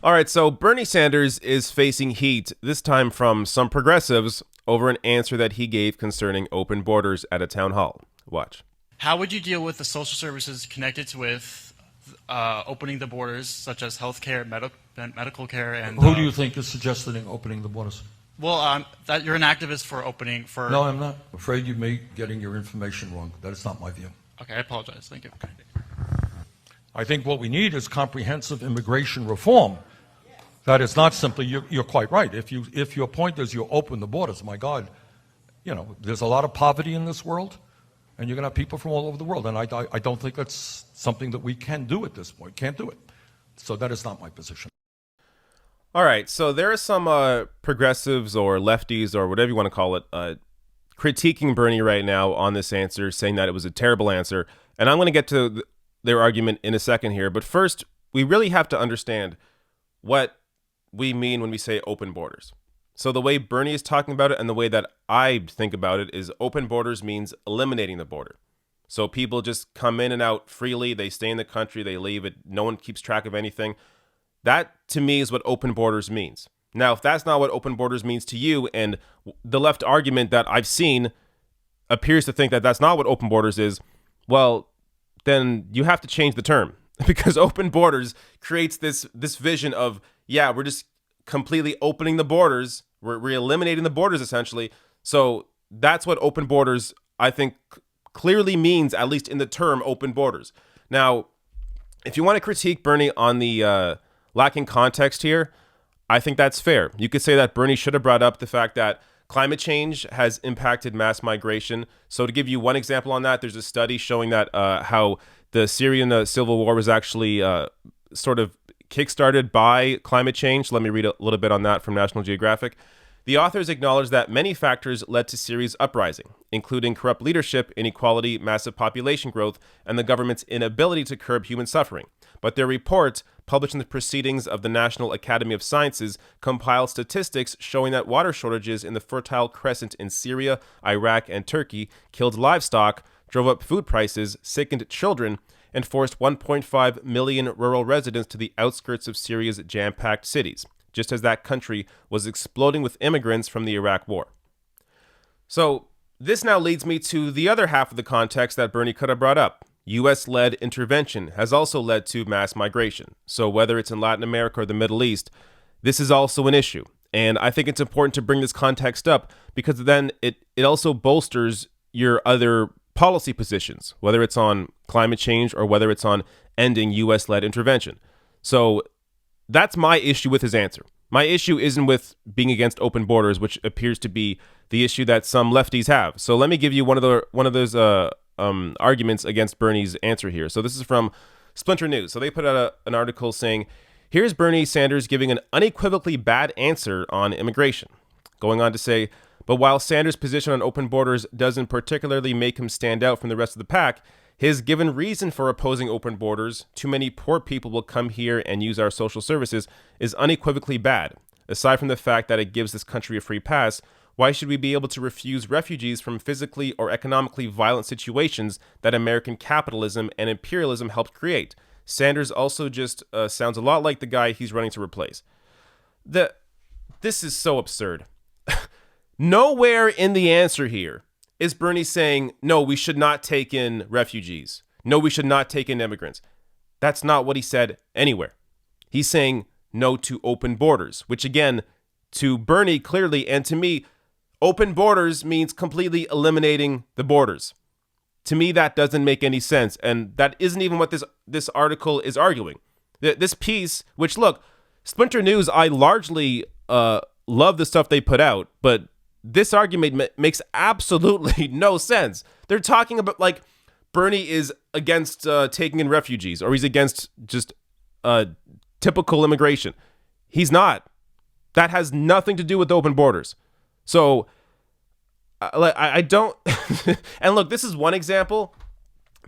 All right, so Bernie Sanders is facing heat, this time from some progressives, over an answer that he gave concerning open borders at a town hall. Watch. How would you deal with the social services connected with opening the borders, such as healthcare, medical care, and Who do you think is suggesting opening the borders? well, that you're an activist for opening for? No, I'm not. I'm afraid you may be getting your information wrong. That is not my view. Okay, I apologize. Thank you. I think what we need is comprehensive immigration reform. That is not simply, you're quite right. If your point is you open the borders, my God, there's a lot of poverty in this world, and you're going to have people from all over the world. And I don't think that's something that we can do at this point. Can't do it. So that is not my position. All right, so there are some progressives or lefties or whatever you want to call it critiquing Bernie right now on this answer, saying that it was a terrible answer. And I'm going to get to their argument in a second here. But first, we really have to understand what we mean when we say open borders. So the way Bernie is talking about it and the way that I think about it is open borders means eliminating the border. So people just come in and out freely. They stay in the country. They leave it. No one keeps track of anything. That, to me, is what open borders means. Now, if that's not what open borders means to you, and the left argument that I've seen appears to think that that's not what open borders is, well, then you have to change the term. Because open borders creates this vision of, yeah, we're just completely opening the borders. We're eliminating the borders, essentially. So that's what open borders, I think, clearly means, at least in the term open borders. Now, if you want to critique Bernie on the lacking context here, I think that's fair. You could say that Bernie should have brought up the fact that climate change has impacted mass migration. So to give you one example on that, there's a study showing that how the Syrian civil war was actually sort of kickstarted by climate change. Let me read a little bit on that from National Geographic. The authors acknowledge that many factors led to Syria's uprising, including corrupt leadership, inequality, massive population growth, and the government's inability to curb human suffering. But their report, published in the Proceedings of the National Academy of Sciences, compiled statistics showing that water shortages in the Fertile Crescent in Syria, Iraq, and Turkey killed livestock, drove up food prices, sickened children, and forced 1.5 million rural residents to the outskirts of Syria's jam-packed cities, just as that country was exploding with immigrants from the Iraq War. So this now leads me to the other half of the context that Bernie could have brought up. U.S.-led intervention has also led to mass migration. So whether it's in Latin America or the Middle East, this is also an issue. And I think it's important to bring this context up because then it also bolsters your other policy positions, whether it's on climate change or whether it's on ending U.S.-led intervention. So that's my issue with his answer. My issue isn't with being against open borders, which appears to be the issue that some lefties have. So let me give you one of those arguments against Bernie's answer here. So this is from Splinter News. So they put out an article saying, here's Bernie Sanders giving an unequivocally bad answer on immigration. Going on to say, but while Sanders' position on open borders doesn't particularly make him stand out from the rest of the pack, his given reason for opposing open borders, too many poor people will come here and use our social services, is unequivocally bad. Aside from the fact that it gives this country a free pass, why should we be able to refuse refugees from physically or economically violent situations that American capitalism and imperialism helped create? Sanders also just sounds a lot like the guy he's running to replace. This is so absurd. Nowhere in the answer here is Bernie saying, no, we should not take in refugees. No, we should not take in immigrants. That's not what he said anywhere. He's saying no to open borders, which again, to Bernie clearly, and to me, open borders means completely eliminating the borders. To me, that doesn't make any sense. And that isn't even what this article is arguing. This piece, which look, Splinter News, I largely love the stuff they put out, but this argument makes absolutely no sense. They're talking about like Bernie is against taking in refugees, or he's against just typical immigration. He's not. That has nothing to do with open borders. So I don't. And look, this is one example.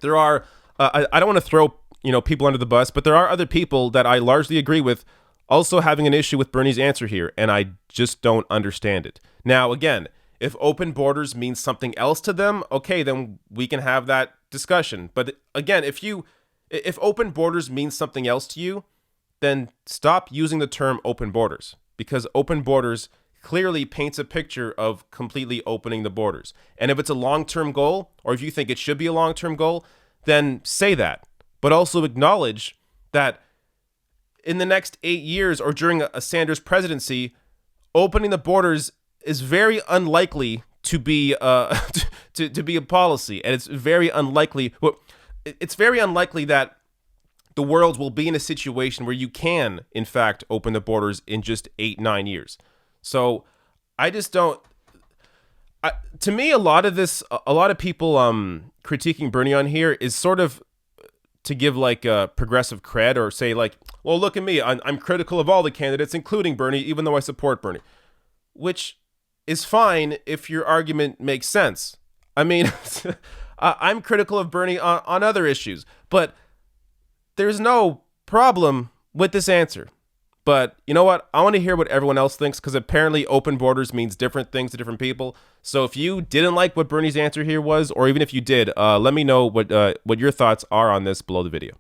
There are. I don't want to throw people under the bus, but there are other people that I largely agree with also having an issue with Bernie's answer here, and I just don't understand it. Now, again, if open borders means something else to them, okay, then we can have that discussion. But again, if open borders means something else to you, then stop using the term open borders, because open borders clearly paints a picture of completely opening the borders. And if it's a long-term goal, or if you think it should be a long-term goal, then say that. But also acknowledge that in the next 8 years or during a Sanders presidency, opening the borders is very unlikely to be to be a policy, and it's very unlikely. Well, it's very unlikely that the world will be in a situation where you can, in fact, open the borders in just 8-9 years. So I just don't. To me, a lot of people critiquing Bernie on here is sort of to give like a progressive cred, or say like, well, look at me, I'm critical of all the candidates, including Bernie, even though I support Bernie, which is fine if your argument makes sense. I mean, I'm critical of Bernie on other issues, but there's no problem with this answer. But you know what? I want to hear what everyone else thinks, because apparently open borders means different things to different people. So if you didn't like what Bernie's answer here was, or even if you did, let me know what your thoughts are on this below the video.